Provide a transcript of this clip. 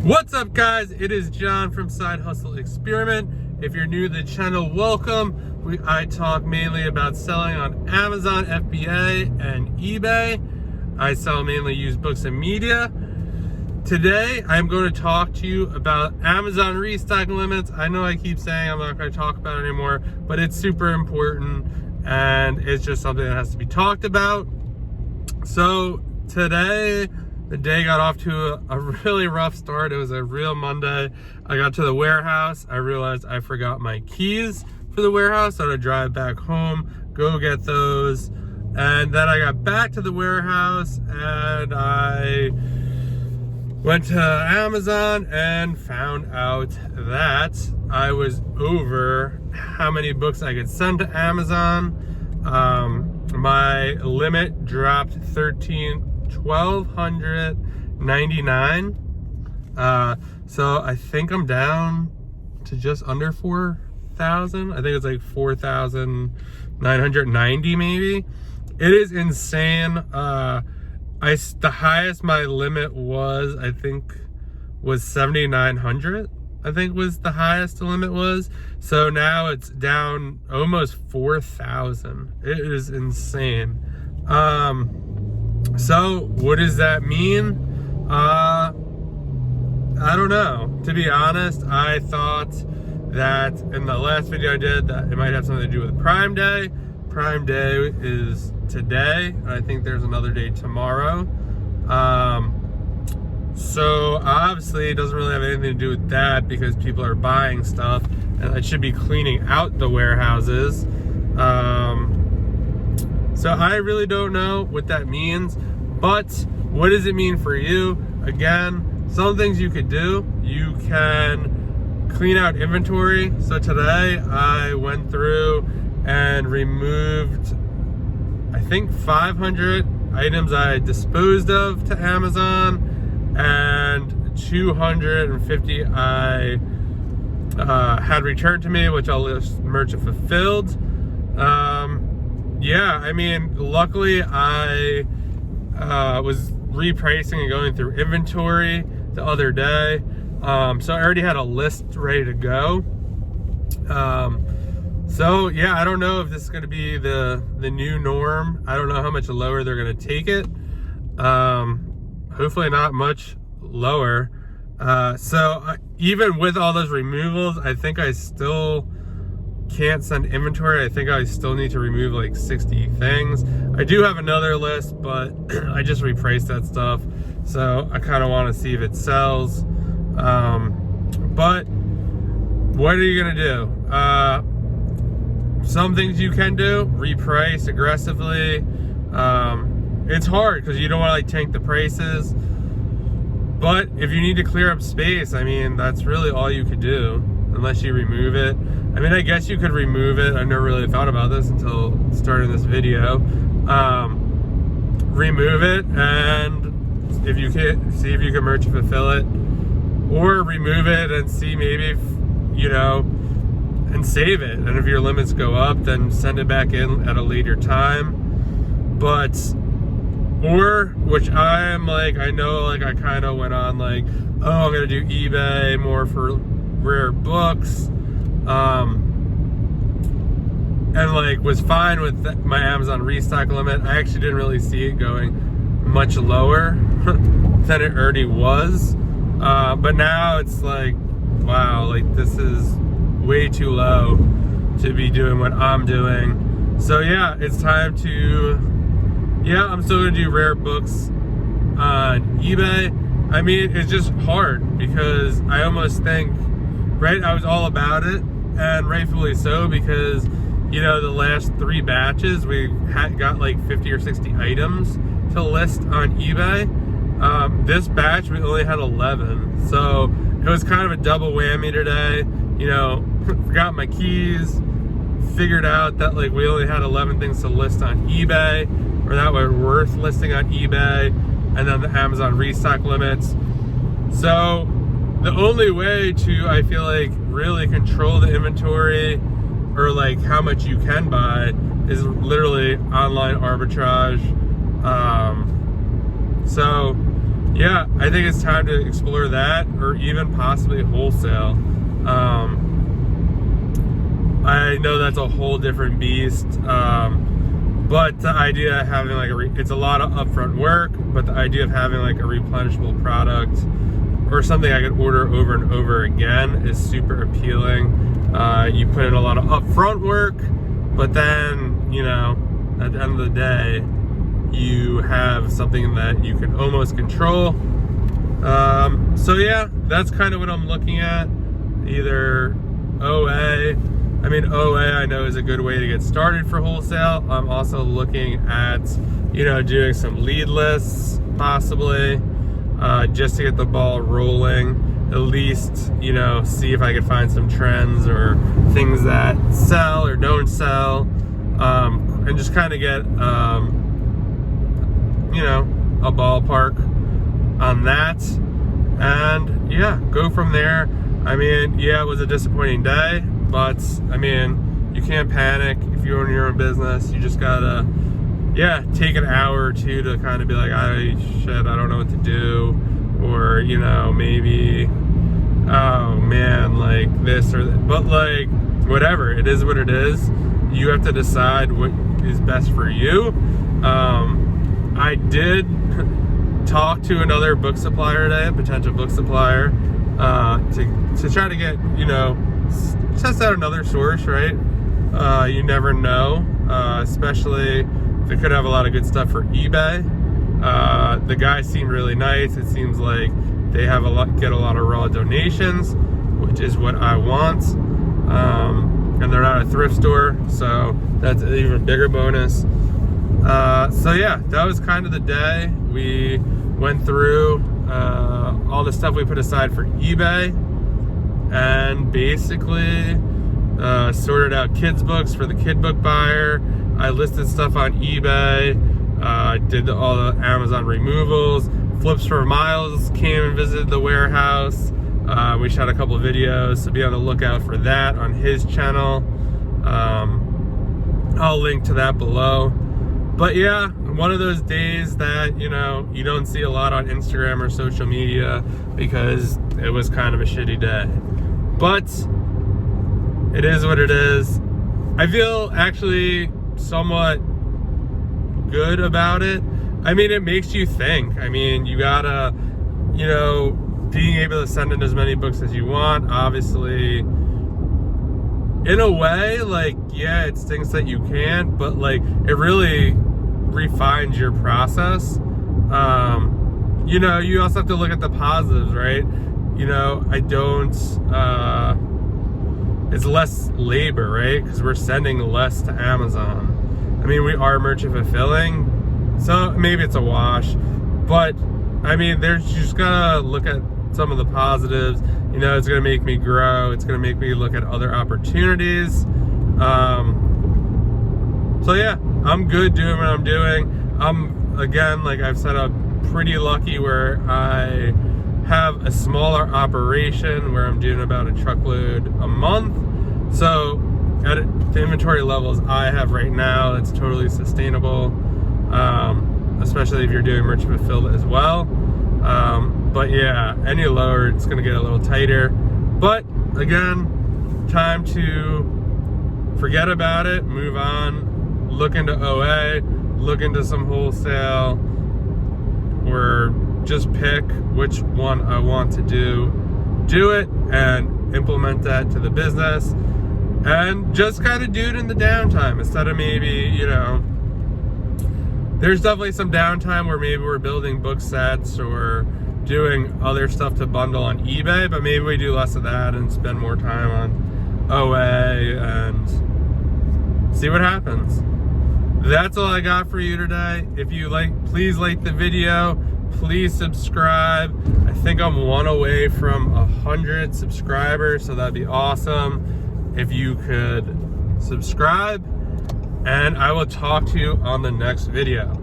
What's up, guys? It is John from Side Hustle Experiment. If you're new to the channel, welcome. I talk mainly about selling on Amazon, FBA, and eBay. I sell mainly used books and media. Today, I'm going to talk to you about Amazon restock limits. I know I keep saying I'm not going to talk about it anymore, but it's super important and it's just something that has to be talked about. So today, the day got off to a really rough start. It was a real Monday. I got to the warehouse. I realized I forgot my keys for the warehouse. So I had to drive back home, go get those. And then I got back to the warehouse and I went to Amazon and found out that I was over how many books I could send to Amazon. My limit dropped 1,299. So I think I'm down to just under 4,000. I think it's like 4,990 maybe. It is insane. The highest my limit was, I think, was 7,900. I think was the highest the limit was. So now it's down almost 4,000. It is insane. So what does that mean? I don't know. To be honest, I thought that in the last video I did that it might have something to do with Prime Day. Prime Day is today. I think there's another day tomorrow. So obviously it doesn't really have anything to do with that because people are buying stuff and I should be cleaning out the warehouses. So I really don't know what that means, but what does it mean for you? Again, some things you could do. You can clean out inventory. So today I went through and removed, I think 500 items I disposed of to Amazon and 250 I had returned to me, which I'll list merchant fulfilled. Yeah, I mean, luckily I was repricing and going through inventory the other day. So I already had a list ready to go. So yeah, I don't know if this is going to be the new norm. I don't know how much lower they're going to take it. Hopefully not much lower. Even with all those removals, I think I still can't send inventory. I think I still need to remove like 60 things. I do have another list, but I just repriced that stuff. So I kind of want to see if it sells. But what are you going to do? Some things you can do, reprice aggressively. It's hard because you don't want to like tank the prices. But if you need to clear up space, I mean, that's really all you could do unless you remove it. I mean, I guess you could remove it. I never really thought about this until starting this video. Remove it, and if you can, see if you can merchant fulfill it, or remove it and see maybe if, you know, and save it. And if your limits go up, then send it back in at a later time. But, or, which I am like, I know like I kind of went on like, oh, I'm gonna do eBay more for rare books. And like was fine with my Amazon restock limit. I actually didn't really see it going much lower than it already was. But now it's like, wow, like this is way too low to be doing what I'm doing. So yeah, it's time to, yeah, I'm still gonna do rare books on eBay. I mean, it's just hard because I almost think, right, I was all about it, and rightfully so, because, you know, the last 3 batches, we got like 50 or 60 items to list on eBay. This batch, we only had 11. So it was kind of a double whammy today. You know, forgot my keys, figured out that like we only had 11 things to list on eBay, or that were worth listing on eBay, and then the Amazon restock limits. So the only way to, I feel like, really control the inventory or like how much you can buy is literally online arbitrage. So yeah, I think it's time to explore that, or even possibly wholesale. I know that's a whole different beast, but the idea of having like it's a lot of upfront work, but the idea of having like a replenishable product or something I could order over and over again is super appealing. You put in a lot of upfront work, but then, you know, at the end of the day, you have something that you can almost control. So yeah, that's kind of what I'm looking at. Either OA, I mean, OA I know is a good way to get started for wholesale. I'm also looking at, you know, doing some lead lists possibly, just to get the ball rolling. At least, you know, see if I could find some trends or things that sell or don't sell, and just kind of get, you know, a ballpark on that, and yeah, go from there. I mean, yeah, it was a disappointing day, but I mean, you can't panic if you own your own business. You just gotta, yeah, take an hour or two to kind of be like, I don't know what to do, or, you know, maybe, oh man, like this or that. But like, whatever, it is what it is. You have to decide what is best for you. I did talk to another book supplier today, a potential book supplier, to try to get, you know, test out another source, right? You never know, especially they could have a lot of good stuff for eBay. The guy seemed really nice. It seems like they have get a lot of raw donations, which is what I want. And they're not a thrift store, so that's an even bigger bonus. So yeah, that was kind of the day. We went through all the stuff we put aside for eBay, and basically sorted out kids books for the kid book buyer. I listed stuff on eBay, did all the Amazon removals. Flips for Miles came and visited the warehouse. We shot a couple of videos, so be on the lookout for that on his channel. I'll link to that below. But yeah, one of those days that, you know, you don't see a lot on Instagram or social media because it was kind of a shitty day. But it is what it is. I feel actually somewhat good about it. I mean, it makes you think. I mean, you gotta, you know, being able to send in as many books as you want, obviously, in a way, like, yeah, it's things that you can't, but like, it really refines your process. You know, you also have to look at the positives, right? You know, it's less labor, right? Because we're sending less to Amazon. I mean, we are merchant fulfilling, so maybe it's a wash, but I mean, you just gotta look at some of the positives. You know, it's gonna make me grow. It's gonna make me look at other opportunities. So yeah, I'm good doing what I'm doing. I'm, again, like I've said, I'm pretty lucky where I have a smaller operation where I'm doing about a truckload a month. So at the inventory levels I have right now, it's totally sustainable, especially if you're doing merchant fulfilled as well. But yeah, any lower, it's gonna get a little tighter. But again, time to forget about it, move on, look into OA, look into some wholesale, or just pick which one I want to do it, and implement that to the business, and just kind of do it in the downtime instead of maybe, you know, there's definitely some downtime where maybe we're building book sets or doing other stuff to bundle on eBay, but maybe we do less of that and spend more time on OA and see what happens. That's all I got for you today. If you like, please like the video, please subscribe. I think I'm one away from 100 subscribers, so that'd be awesome if you could subscribe, and I will talk to you on the next video.